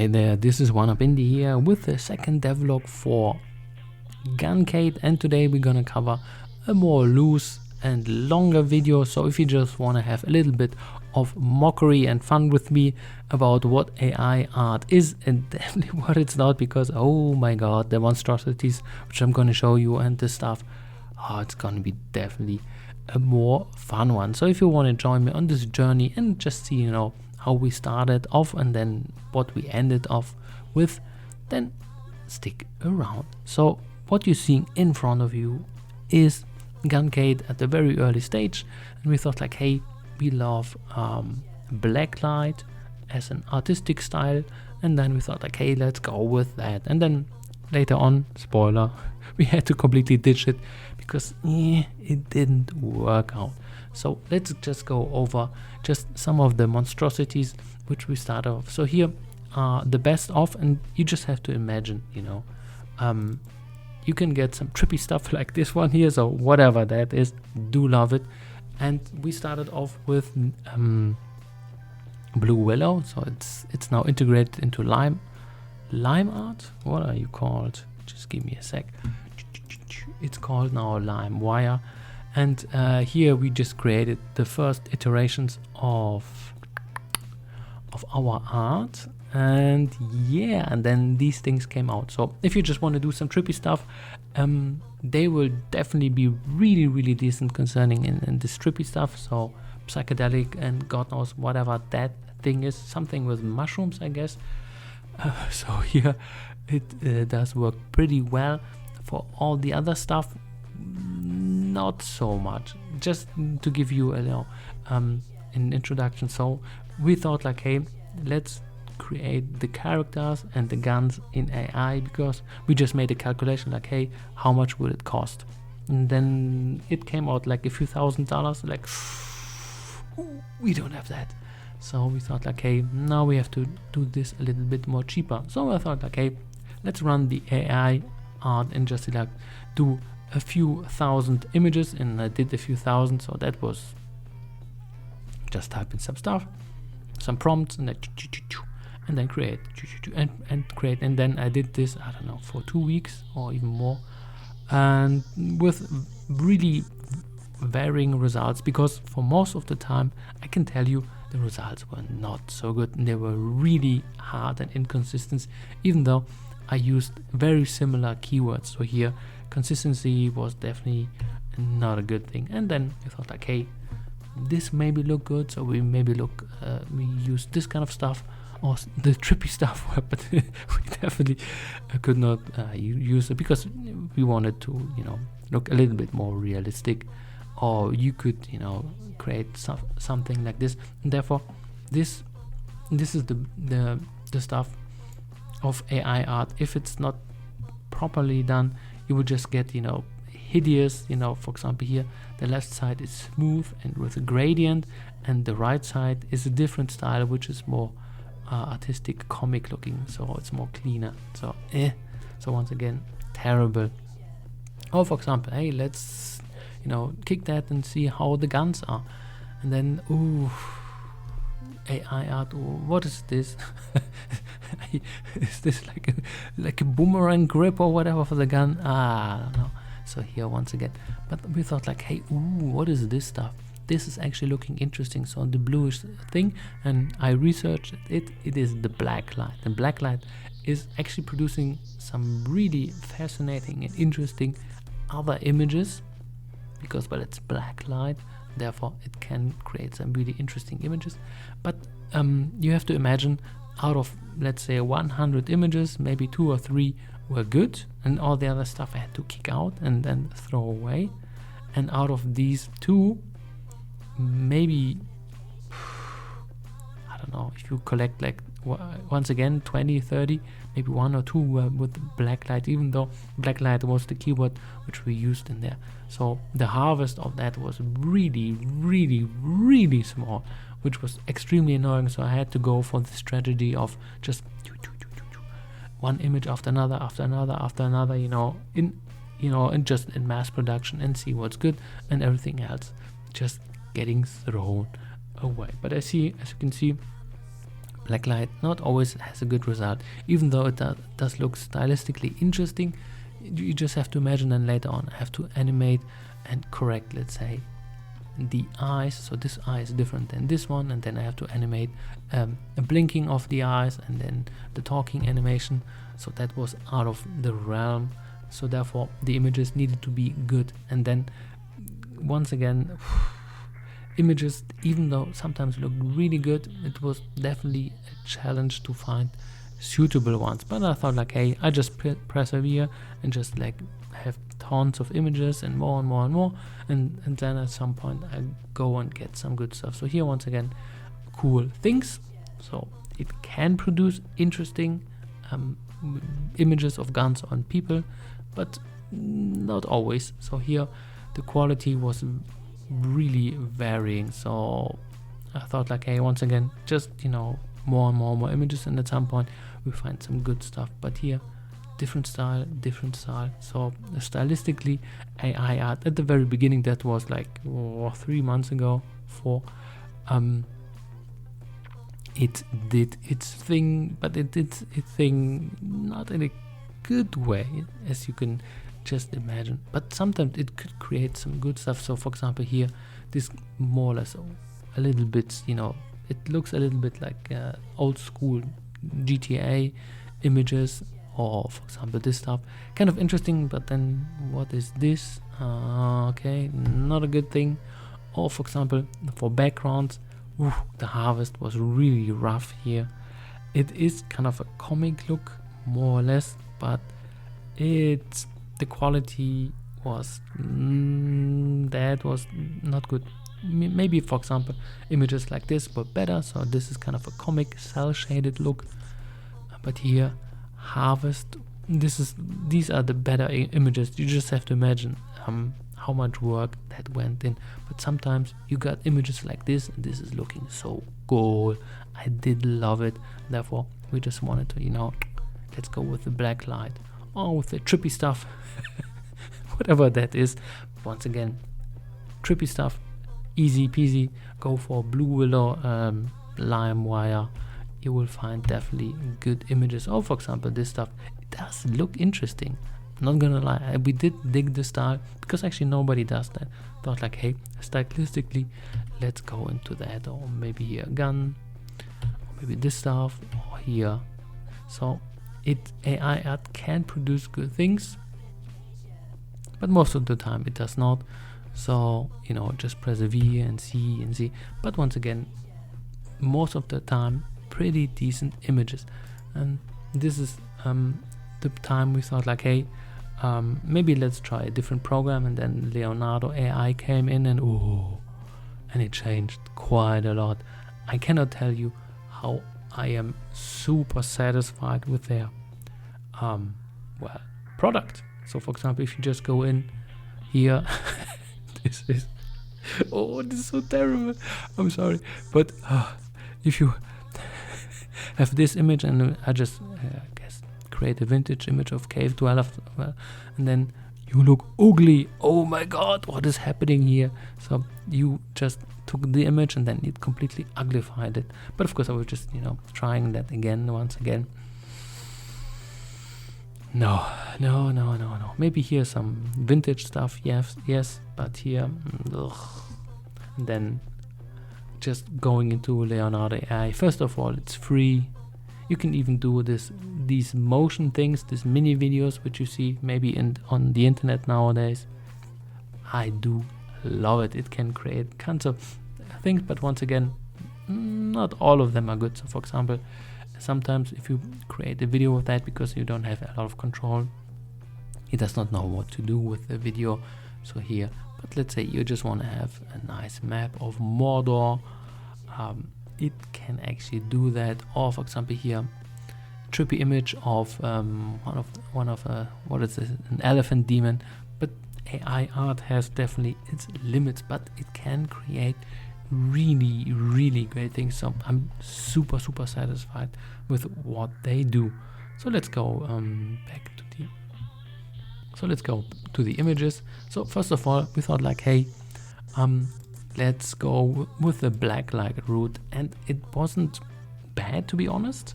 Hey there, this is OneUpIndie here with the second devlog for GunCade, and today we're gonna cover a more loose and longer video. So if you just want to have a little bit of mockery and fun with me about what AI art is and definitely what it's not, because oh my god, the monstrosities which I'm gonna show you and this stuff, it's gonna be definitely a more fun one. So if you want to join me on this journey and just see, how we started off and then what we ended off with, then stick around. So what you're seeing in front of you is GunCade at the very early stage, and we thought like, hey, we love blacklight as an artistic style, and then we thought like, hey, let's go with that. And then later on, spoiler, we had to completely ditch it because it didn't work out. So let's just go over just some of the monstrosities which we start off. So here are the best of, and you just have to imagine, you can get some trippy stuff like this one here, so whatever that is, do love it. And we started off with Blue Willow, so it's now integrated into lime art. What are you called? Just give me a sec. It's called now Lime Wire, and here we just created the first iterations of our art, and yeah, and then these things came out. So if you just want to do some trippy stuff, they will definitely be really decent concerning in this trippy stuff. So psychedelic and god knows whatever that thing is, something with mushrooms, I guess. So here it does work pretty well. For all the other stuff, not so much. Just to give you an introduction. So we thought like, hey, let's create the characters and the guns in AI, because we just made a calculation like, hey, how much would it cost? And then it came out like a few $1,000s, like we don't have that. So we thought like, hey, now we have to do this a little bit more cheaper. So I thought like, hey, let's run the AI art and just like do a few thousand images, and I did a few thousand. So that was just type in some stuff, some prompts, and then create and create. And then I did this, I don't know, for 2 weeks or even more, and with really varying results, because for most of the time I can tell you the results were not so good, and they were really hard and inconsistent, even though I used very similar keywords. So here consistency was definitely not a good thing. And then I thought like, hey, this maybe look good, so we maybe we use this kind of stuff or the trippy stuff, but we definitely could not use it because we wanted to look a little bit more realistic, or you could create something like this. And therefore this is the stuff of AI art. If it's not properly done, you will just get hideous. For example, here the left side is smooth and with a gradient, and the right side is a different style which is more artistic, comic looking, so it's more cleaner. So so once again, terrible. Or for example, hey, let's kick that and see how the guns are, and then AI art, what is this? Is this like a boomerang grip or whatever for the gun? I don't know. So here once again, but we thought like, hey, what is this stuff? This is actually looking interesting. So the bluish thing, and I researched it. It is the blacklight. The blacklight is actually producing some really fascinating and interesting other images, because well, it's blacklight. Therefore it can create some really interesting images. But you have to imagine, out of let's say 100 images, maybe 2 or 3 were good, and all the other stuff I had to kick out and then throw away. And out of these 2, maybe, I don't know, if you collect like once again 20, 30, maybe 1 or 2 were with blacklight, even though blacklight was the keyword which we used in there. So the harvest of that was really small, which was extremely annoying. So I had to go for the strategy of just one image after another, and just in mass production, and see what's good, and everything else just getting thrown away. But as you can see, blacklight not always has a good result, even though it does look stylistically interesting. You just have to imagine then later on I have to animate and correct, let's say, the eyes. So this eye is different than this one, and then I have to animate a blinking of the eyes and then the talking animation. So that was out of the realm. So therefore the images needed to be good. And then once again, images, even though sometimes looked really good, it was definitely a challenge to find suitable ones. But I thought like, hey, I just persevere and just like have tons of images and more and more and more, and then at some point I go and get some good stuff. So here once again, cool things. So it can produce interesting images of guns on people, but not always. So here the quality was really varying. So I thought like, hey, once again, just, you know, more and more images, and at some point we find some good stuff. But here, different style. So stylistically, AI art at the very beginning, that was like 3 months ago, 4, it did its thing, but it did its thing not in a good way, as you can just imagine, but sometimes it could create some good stuff. So for example here, this more or less a little bit, you know, it looks a little bit like old school GTA images, or for example this stuff, kind of interesting, but then what is this? Okay, not a good thing. Or for example for backgrounds, the harvest was really rough here. It is kind of a comic look more or less, but the quality was that was not good. Maybe for example images like this were better, so this is kind of a comic cell shaded look, but here harvest, these are the better images. You just have to imagine how much work that went in. But sometimes you got images like this, and this is looking so cool. I did love it. Therefore we just wanted to, you know, let's go with the black light or with the trippy stuff, whatever that is. Once again, trippy stuff, easy peasy. Go for Blue Willow, LimeWire. You will find definitely good images. Or for example this stuff, it does look interesting, not gonna lie. We did dig the style, because actually nobody does that. Thought like, hey, stylistically let's go into that. Or maybe here a gun, or maybe this stuff, or here. So AI art can produce good things, but most of the time it does not. So, you know, just press a V and see. But once again, most of the time pretty decent images. And this is the time we thought like, hey, maybe let's try a different program. And then Leonardo AI came in, and it changed quite a lot. I cannot tell you how I am super satisfied with their product. So for example, if you just go in here, this is so terrible, I'm sorry, but if you have this image, and I just guess create a vintage image of Cave Dweller, and then you look ugly. Oh my god, what is happening here? So you just took the image and then it completely uglified it. But of course I was just, you know, trying that once again. No. Maybe here some vintage stuff, yes, but here, and then just going into Leonardo AI. First of all, it's free. You can even do these motion things, these mini videos, which you see maybe on the internet nowadays. I do love it. It can create kinds of things, but once again, not all of them are good. So for example, sometimes if you create a video with that, because you don't have a lot of control, it does not know what to do with the video. So here, but let's say you just want to have a nice map of Mordor, it can actually do that. Or for example here, trippy image of one of what is this, an elephant demon. But AI art has definitely its limits, but it can create really great things. So I'm super satisfied with what they do. So let's go back to the images. So first of all, we thought like, hey, let's go with the black light route, and it wasn't bad, to be honest.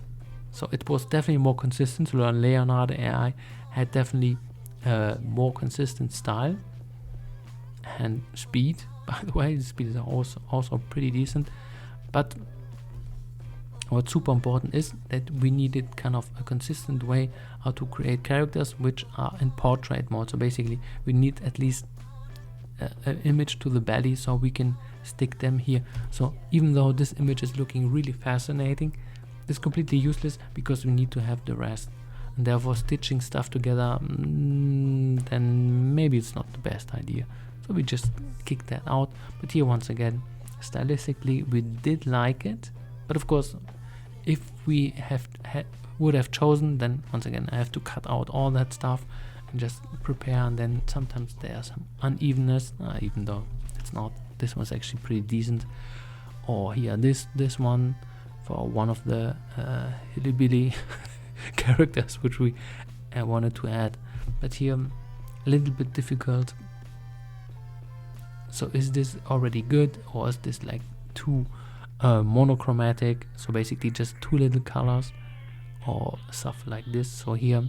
So it was definitely more consistent. Leonardo AI had definitely more consistent style and speed. By the way, the speed is also pretty decent. But what's super important is that we needed kind of a consistent way how to create characters which are in portrait mode. So basically we need at least an image to the belly so we can stick them here. So even though this image is looking really fascinating, it's completely useless because we need to have the rest, and therefore stitching stuff together, then maybe it's not the best idea. So we just kick that out. But here once again, stylistically we did like it, but of course if we would have chosen, then once again I have to cut out all that stuff and just prepare, and then sometimes there's some unevenness, even though it's not. This one's actually pretty decent. Or here this one for one of the hillbilly characters which we wanted to add, but here a little bit difficult. So is this already good, or is this like too monochromatic? So basically just too little colors or stuff like this. So here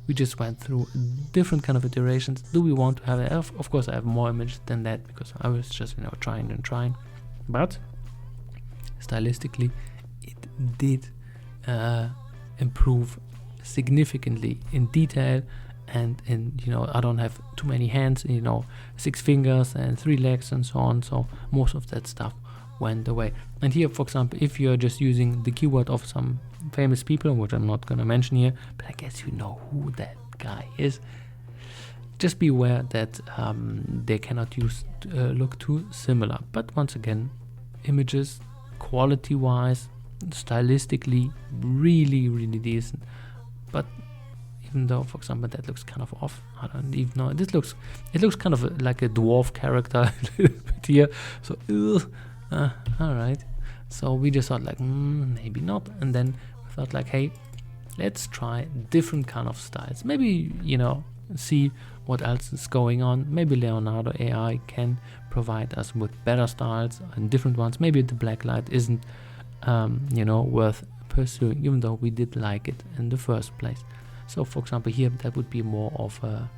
we just went through different kind of iterations. Do we want to have it? Of course I have more images than that because I was just trying, but stylistically it did improve significantly in detail, and in I don't have too many hands, 6 fingers and 3 legs and so on, so most of that stuff went away. And here, for example, if you're just using the keyword of some famous people, which I'm not gonna mention here, but I guess you know who that guy is, just be aware that they cannot look too similar. But once again, images quality wise, stylistically really decent. But even though, for example, that looks kind of off, I don't even know. It looks kind of like a dwarf character a little bit here. So all right. So we just thought like maybe not, and then we thought like, hey, let's try different kind of styles. Maybe see what else is going on. Maybe Leonardo AI can provide us with better styles and different ones. Maybe the blacklight isn't worth pursuing, even though we did like it in the first place. So for example here, that would be more of a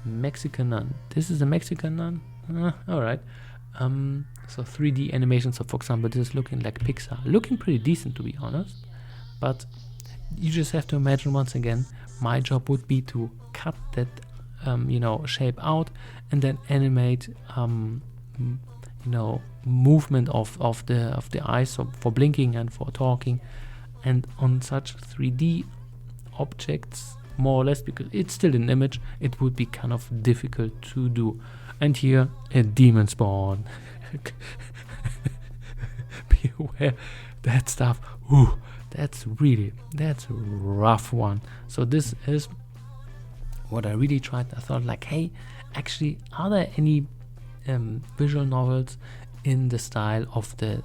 Mexican nun. This is a Mexican nun. All right. So 3D animation. So for example, this is looking like Pixar, looking pretty decent, to be honest. But you just have to imagine, once again, my job would be to cut that shape out and then animate movement of the eyes, so for blinking and for talking, and on such 3D objects, more or less, because it's still an image, it would be kind of difficult to do. And here a demon spawn. Be aware, that stuff, that's a rough one. So this is what I really tried. I thought like, hey, actually, are there any visual novels in the style of the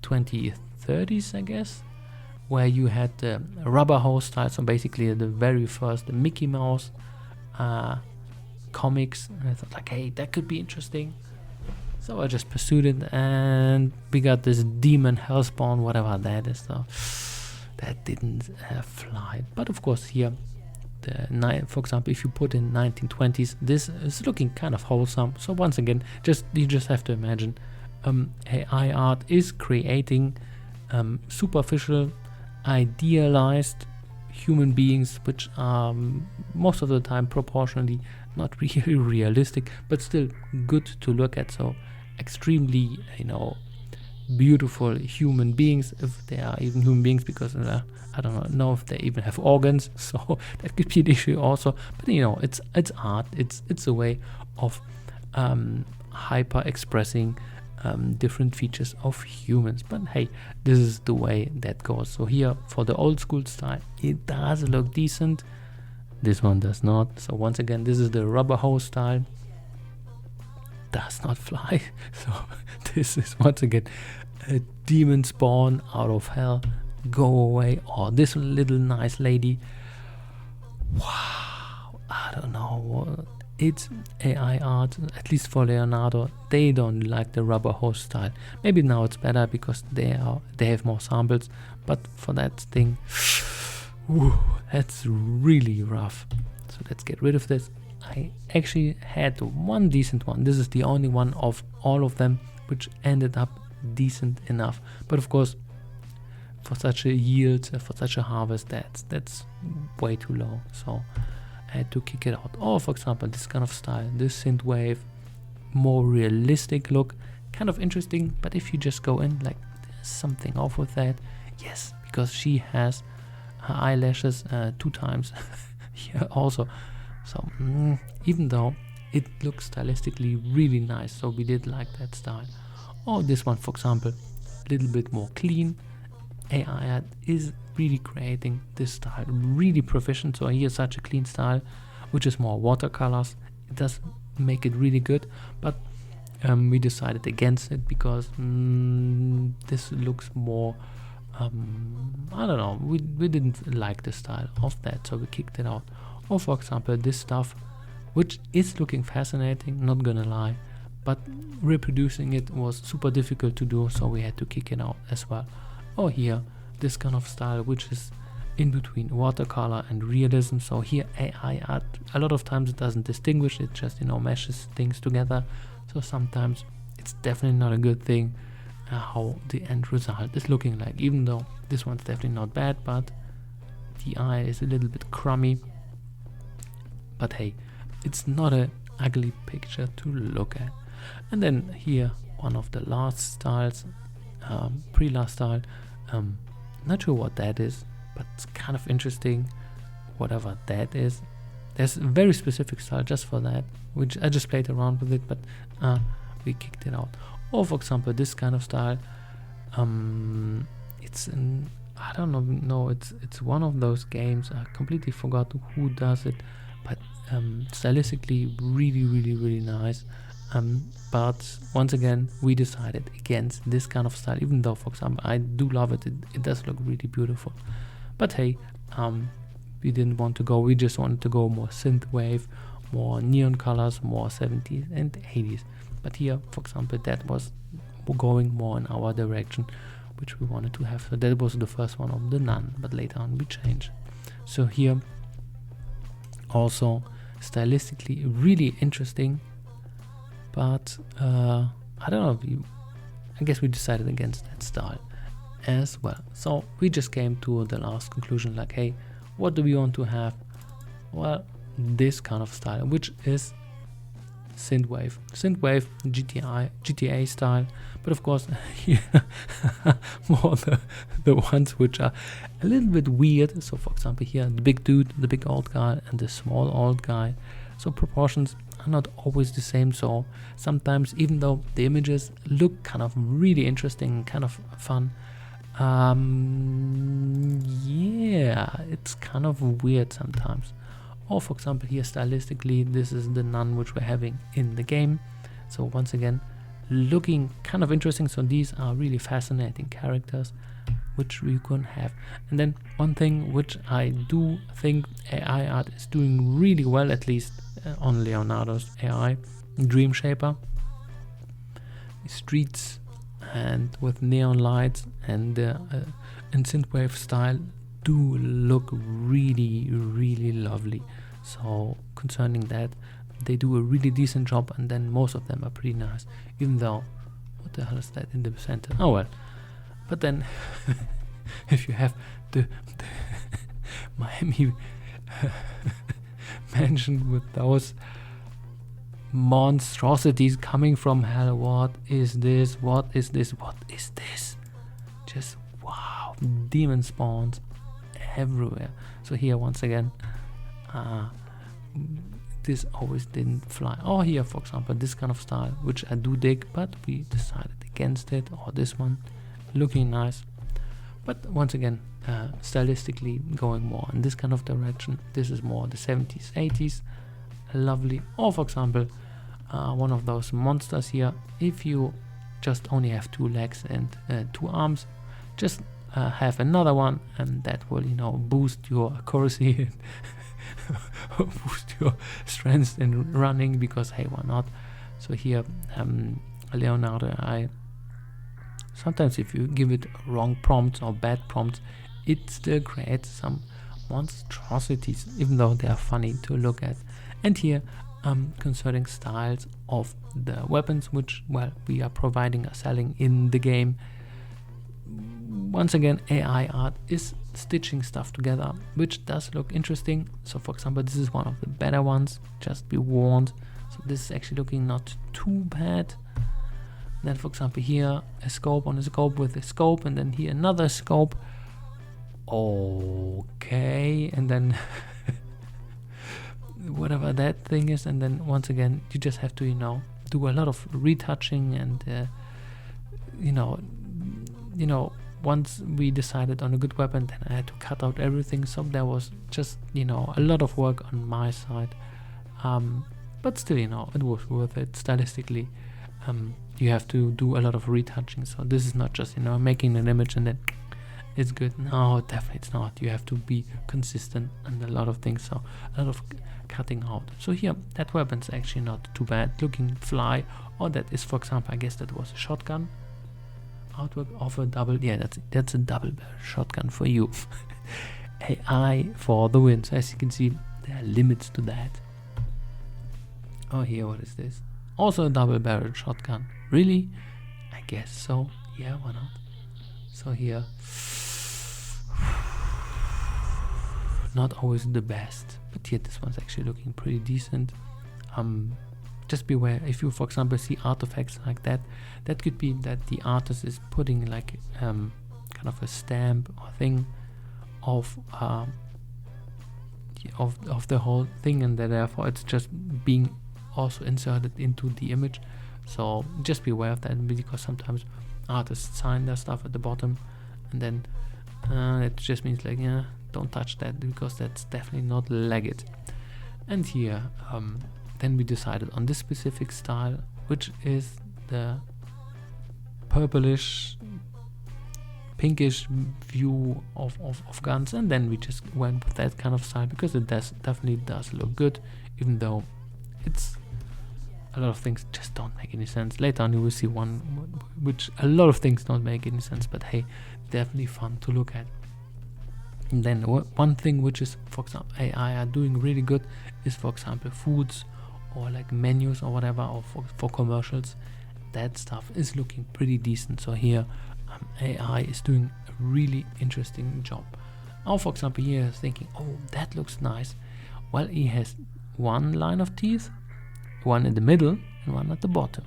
2030s, I guess, where you had the rubber hose style, so basically the very first Mickey Mouse comics, and I thought like, hey, that could be interesting. So I just pursued it, and we got this demon hellspawn, whatever that is. So that didn't fly. But of course here, for example, if you put in 1920s, this is looking kind of wholesome. So once again, you just have to imagine AI art is creating superficial, idealized human beings, which are most of the time proportionally not really realistic, but still good to look at. So extremely, beautiful human beings, if they are even human beings, because I don't know if they even have organs, so that could be an issue also. But it's art. It's a way of hyper expressing different features of humans. But hey, this is the way that goes. So here, for the old school style, it does look decent. This one does not. So once again, this is the rubber hose style. Does not fly. So this is once again a demon spawn out of hell. Go away. Or this little nice lady. Wow. I don't know. it's AI art, at least for Leonardo. They don't like the rubber hose style. Maybe now it's better because they have more samples, but for that thing, that's really rough. So let's get rid of this. I actually had one decent one. This is the only one of all of them which ended up decent enough. But of course, for such a yield, for such a harvest, that's way too low. So I had to kick it out. Or for example, this kind of style, this synthwave, more realistic look, kind of interesting. But if you just go in, like, there's something off with that. Yes, because she has her eyelashes 2 times here also. So even though it looks stylistically really nice, so we did like that style. Or this one, for example, a little bit more clean. AI art is really creating this style really proficient. So here's such a clean style, which is more watercolors. It does make it really good, but we decided against it because this looks more I don't know, we didn't like the style of that, so we kicked it out. Or for example, this stuff, which is looking fascinating, not gonna lie, but reproducing it was super difficult to do, so we had to kick it out as well. Or here, this kind of style, which is in between watercolor and realism. So here AI art, a lot of times it doesn't distinguish, it just, meshes things together. So sometimes it's definitely not a good thing how the end result is looking like, even though this one's definitely not bad, but the eye is a little bit crummy. But hey, it's not an ugly picture to look at. And then here, one of the last styles, pre-last style, not sure what that is, but it's kind of interesting, whatever that is. There's a very specific style just for that, which I just played around with it, but we kicked it out. Or for example, this kind of style, it's an, I don't know, no, it's one of those games, I completely forgot who does it, but stylistically really nice. But once again, we decided against this kind of style, even though, for example, I do love it, it does look really beautiful. But hey, we didn't want to go, we just wanted to go more synthwave, more neon colors, more 70s and 80s. But here, for example, that was going more in our direction, which we wanted to have. So that was the first one of the Nun, but later on we changed. So here, also stylistically really interesting, but I don't know, I guess we decided against that style as well. So we just came to the last conclusion, like, hey, what do we want to have? Well, this kind of style, which is synthwave GTA style, but of course here more the ones which are a little bit weird. So for example, here the big dude, the big old guy, and the small old guy, so proportions are not always the same. So sometimes, even though the images look kind of really interesting, kind of fun, yeah, it's kind of weird sometimes. Or for example, here stylistically, this is the Nun which we're having in the game. So once again, looking kind of interesting. So these are really fascinating characters which we can have. And then one thing which I do think AI art is doing really well, at least on Leonardo's AI, Dream Shaper, streets and with neon lights and synthwave style do look really lovely. So concerning that, they do a really decent job, and then most of them are pretty nice, even though, what the hell is that in the center? Oh well. But then if you have the Miami mansion with those monstrosities coming from hell, what is this? Just wow, demon spawns everywhere. So here once again, this always didn't fly. Or here, for example, this kind of style, which I do dig, but we decided against it. Or this one, looking nice, but once again, stylistically going more in this kind of direction. This is more the 70s, 80s, lovely. Or for example, one of those monsters here, if you just only have 2 legs and 2 arms, just have another one, and that will, boost your accuracy boost your strength in running, because hey, why not? So here, Leonardo AI, sometimes if you give it wrong prompts or bad prompts, it still creates some monstrosities, even though they are funny to look at. And here, concerning styles of the weapons, which, well, we are providing or selling in the game. Once again, AI art is stitching stuff together, which does look interesting. So for example, this is one of the better ones, just be warned. So this is actually looking not too bad. Then for example here, a scope on a scope with a scope, and then here another scope. Okay, and then whatever that thing is, and then once again you just have to, you know, do a lot of retouching, and you know, once we decided on a good weapon, then I had to cut out everything. So there was just, you know, a lot of work on my side, but still, you know, it was worth it stylistically. You have to do a lot of retouching, so this is not just, you know, making an image and then it's good. No, definitely it's not. You have to be consistent and a lot of things, so a lot of cutting out. So here, that weapon's actually not too bad looking, fly, or that is, for example, I guess that was a shotgun artwork of a double, yeah, that's a double barrel shotgun for you. AI for the win. So as you can see, there are limits to that. Oh, here, what is this? Also a double barrel shotgun. Really? I guess so. Yeah, why not? So here, not always the best, but here this one's actually looking pretty decent. Just beware if you, for example, see artifacts like that. That could be that the artist is putting like kind of a stamp or thing of the whole thing, and that therefore it's just being also inserted into the image. So just be aware of that, because sometimes artists sign their stuff at the bottom, and then it just means like, yeah, don't touch that, because that's definitely not legit. And here then we decided on this specific style, which is the purplish pinkish view of guns, and then we just went with that kind of style because it definitely does look good, even though it's a lot of things just don't make any sense. Later on you will see one which a lot of things don't make any sense, but hey, definitely fun to look at. And then one thing which is, for example, AI are doing really good is, for example, foods or like menus or whatever, or for commercials. That stuff is looking pretty decent. So here AI is doing a really interesting job. Now for example here, thinking, oh, that looks nice. Well, he has one line of teeth, one in the middle and one at the bottom.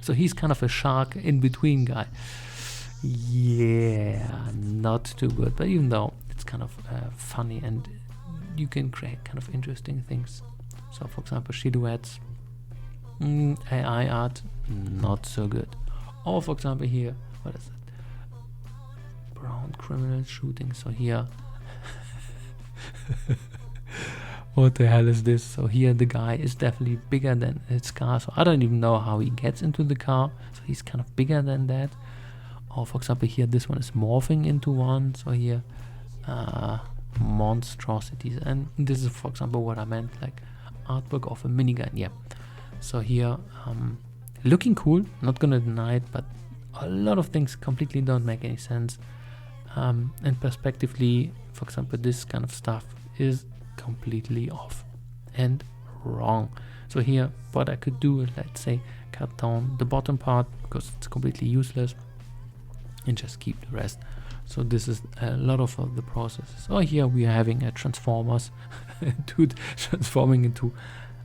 So he's kind of a shark in between guy. Yeah, not too good, but even though it's kind of funny, and you can create kind of interesting things. So for example, silhouettes, AI art, not so good. Or for example here, what is it? Brown criminal shooting. So here what the hell is this? So here the guy is definitely bigger than his car, so I don't even know how he gets into the car, so he's kind of bigger than that. Or for example here, this one is morphing into one. So here monstrosities, and this is for example what I meant, like artwork of a minigun. Yeah, so here looking cool, not gonna deny it, but a lot of things completely don't make any sense, and perspectively, for example, this kind of stuff is completely off and wrong. So here what I could do is, let's say, cut down the bottom part because it's completely useless, and just keep the rest. So this is a lot of the processes. So here we are having a transformers dude transforming into,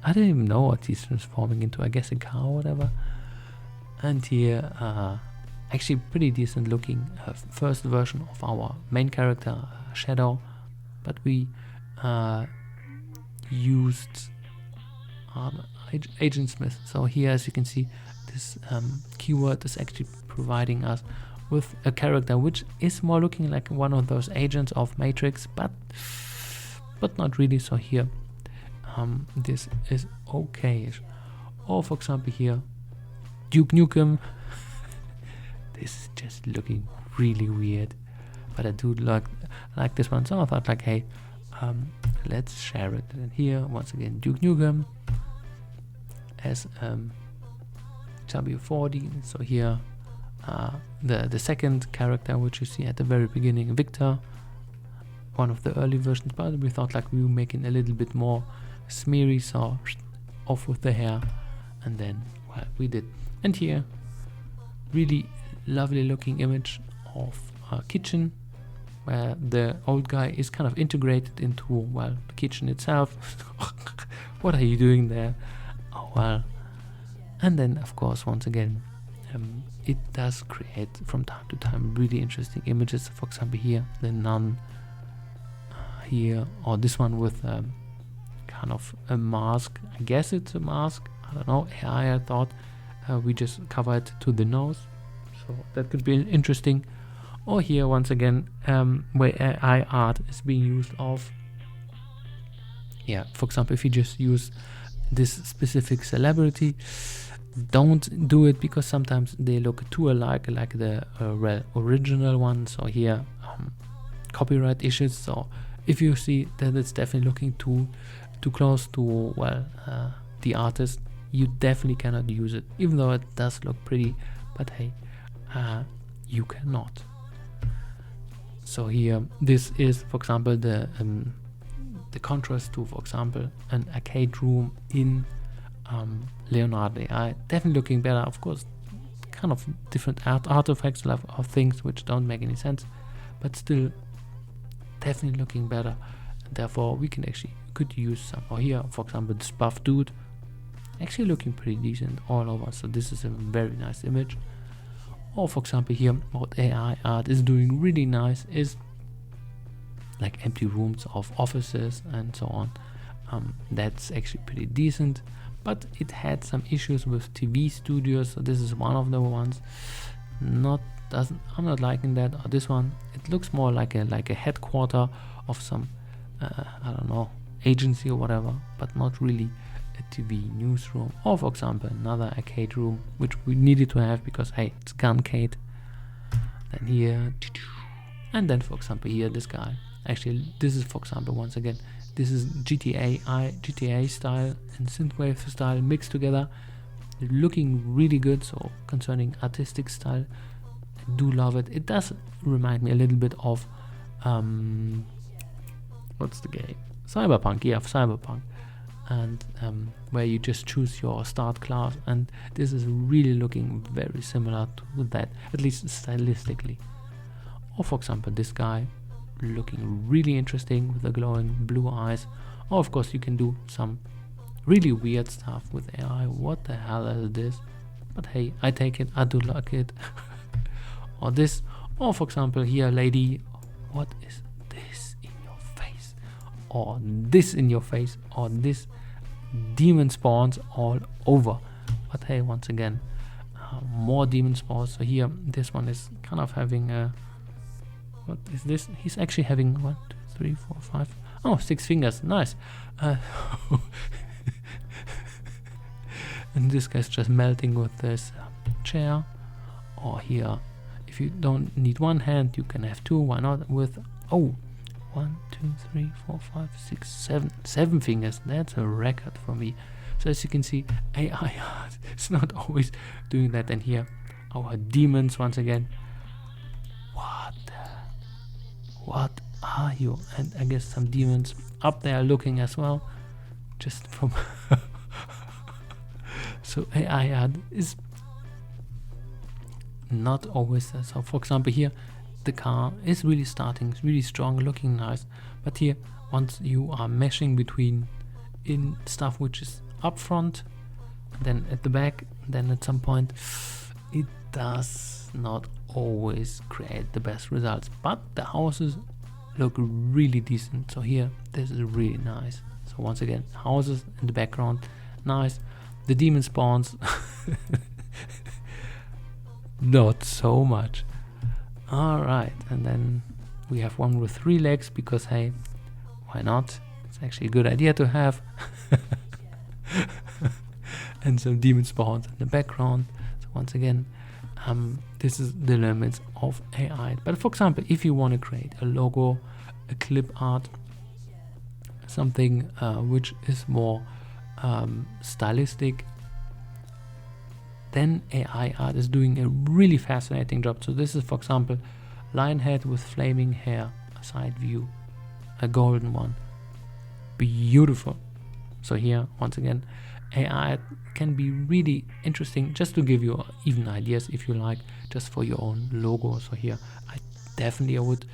I don't even know what he's transforming into, I guess a car or whatever. And here actually pretty decent looking first version of our main character, Shadow, but we used Agent Smith. So here, as you can see, this keyword is actually providing us with a character which is more looking like one of those agents of Matrix, but not really. So here this is okay-ish. Or for example here, Duke Nukem. This is just looking really weird, but I do like this one, so I thought like, hey, let's share it. And here once again Duke Nukem as W40. So here the second character which you see at the very beginning, Victor, one of the early versions, but we thought like we were making a little bit more smeary, so off with the hair, and then well, we did. And here really lovely looking image of a kitchen where the old guy is kind of integrated into, well, the kitchen itself. What are you doing there? Oh well. And then of course once again it does create from time to time really interesting images. For example here the nun here, or this one with kind of a mask. I guess it's a mask, I don't know, AI I thought. We just cover it to the nose, so that could be interesting. Or here once again where AI art is being used of, yeah, for example if you just use this specific celebrity, don't do it because sometimes they look too alike like the original ones, or here copyright issues. So if you see that it's definitely looking too close to, well, the artist, you definitely cannot use it, even though it does look pretty, but hey, you cannot. So here this is for example the contrast to, for example, an arcade room in Leonardo AI. Definitely looking better, of course, kind of different artifacts of things which don't make any sense, but still definitely looking better. And therefore we could use some. Or here for example this buff dude, actually looking pretty decent all over, so this is a very nice image. Or for example here what AI art is doing really nice is like empty rooms of offices and so on. That's actually pretty decent, but it had some issues with TV studios, so this is one of the ones. I'm not liking that. Or this one, it looks more like a headquarter of some I don't know, agency or whatever, but not really a TV newsroom. Or for example another arcade room which we needed to have because hey, it's GunCade. Then here, and then for example here this guy. Actually this is for example once again, this is GTA style and synthwave style mixed together, looking really good. So concerning artistic style, I do love it. It does remind me a little bit of what's the game, Cyberpunk. Yeah, Cyberpunk. And where you just choose your start class, and this is really looking very similar to that, at least stylistically. Or for example this guy, looking really interesting with the glowing blue eyes. Or of course you can do some really weird stuff with AI. What the hell is this? But hey, I take it, I do like it. Or this, or for example here lady, what is this in your face? Or this in your face, or this demon spawns all over. But hey, once again more demon spawns. So here this one is kind of having a, what is this? He's actually having 1, 2, 3, 4, 5. Oh, 6 fingers. Nice. And this guy's just melting with this chair. Or here, if you don't need one hand, you can have two. Why not? With 1, 2, 3, 4, 5, 6, 7 fingers. That's a record for me. So as you can see, AI art is not always doing that. And here, our demons once again. What are you? And I guess some demons up there looking as well, just from so AI art is not always that. So for example here the car is really starting, it's really strong, looking nice, but here once you are meshing between in stuff which is up front, then at the back, then at some point it does not always create the best results, but the houses look really decent. So here this is really nice. So once again, houses in the background, nice. The demon spawns not so much. All right, and then we have one with 3 legs because hey, why not? It's actually a good idea to have. And some demon spawns in the background. So once again, this is the limits of AI. But for example, if you want to create a logo, a clip art, something which is more stylistic, then AI art is doing a really fascinating job. So this is, for example, lion head with flaming hair, a side view, a golden one, beautiful. So here, once again, AI can be really interesting, just to give you even ideas, if you like, just for your own logo. So here, I definitely would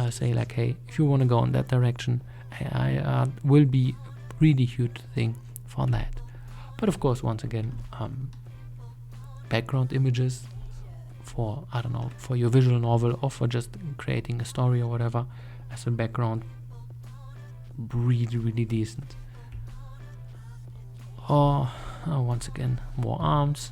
say like, hey, if you want to go in that direction, AI art will be a really huge thing for that. But of course, once again, background images for, I don't know, for your visual novel or for just creating a story or whatever as a background, really, really decent. Or once again, more arms.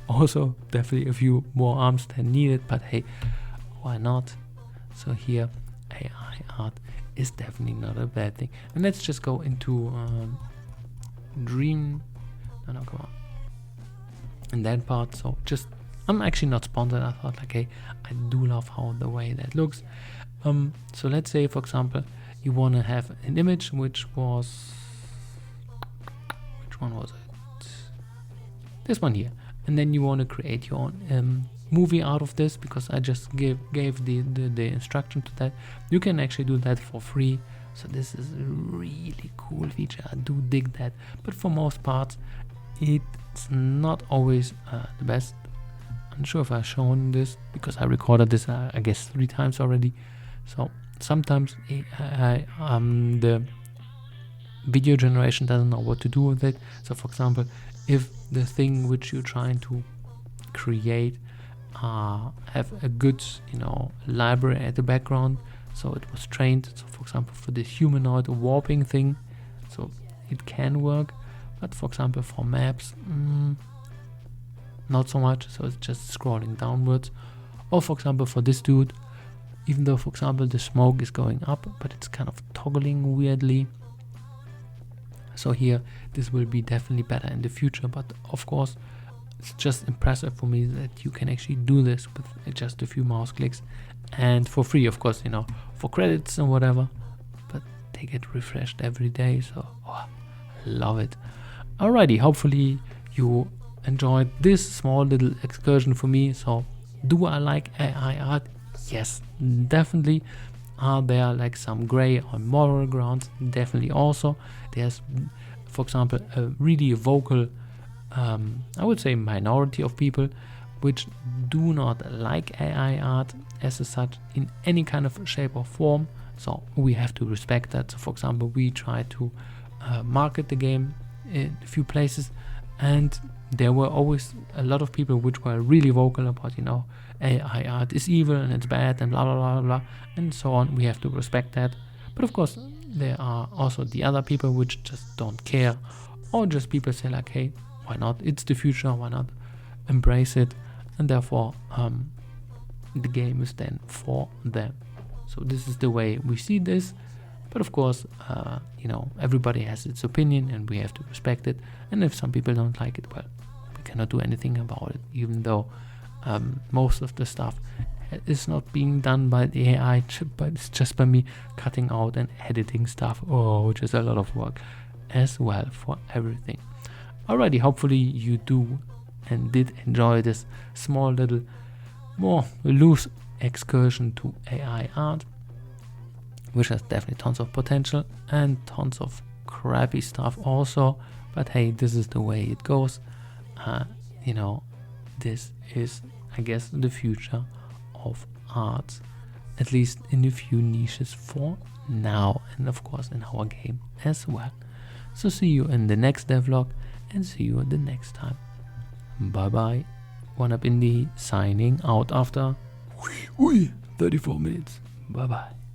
Also, definitely a few more arms than needed, but hey, why not? So here, AI art is definitely not a bad thing. And let's just go into come on, in that part. So just, I'm actually not sponsored. I thought like, hey, I do love how the way that looks. So let's say, for example, you want to have an image which one was it? This one here. And then you want to create your own movie out of this, because I just gave the instruction to that. You can actually do that for free. So this is a really cool feature. I do dig that. But for most parts, it's not always the best. I'm not sure if I've shown this, because I recorded this I guess 3 times already. So sometimes the video generation doesn't know what to do with it. So for example, if the thing which you're trying to create have a good, library at the background, so it was trained, so for example for the humanoid warping thing, so it can work. But for example for maps, not so much, so it's just scrolling downwards. Or for example for this dude, even though for example the smoke is going up, but it's kind of toggling weirdly. So here, this will be definitely better in the future, but of course, it's just impressive for me that you can actually do this with just a few mouse clicks, and for free, of course, for credits and whatever, but they get refreshed every day, so love it. Alrighty, hopefully you enjoyed this small little excursion for me. So do I like AI art? Yes, definitely. Are there like some gray or moral grounds? Definitely also. There's, for example, a really vocal, I would say, minority of people which do not like AI art as such in any kind of shape or form. So we have to respect that. So for example, we try to market the game in a few places, and there were always a lot of people which were really vocal about, AI art is evil and it's bad and blah blah blah blah and so on. We have to respect that. But of course, there are also the other people which just don't care, or just people say like, hey, why not? It's the future, why not embrace it? And therefore, the game is then for them. So this is the way we see this. But of course, everybody has its opinion and we have to respect it. And if some people don't like it, well, we cannot do anything about it, even though most of the stuff is not being done by the AI, but it's just by me cutting out and editing stuff, which is a lot of work as well for everything. Alrighty, hopefully you do and did enjoy this small little more loose excursion to AI art, which has definitely tons of potential and tons of crappy stuff also. But hey, this is the way it goes. This is, I guess, the future of art, at least in a few niches for now, and of course in our game as well. So see you in the next devlog, and see you the next time. Bye bye. One Up Indie signing out after 34 minutes. Bye bye.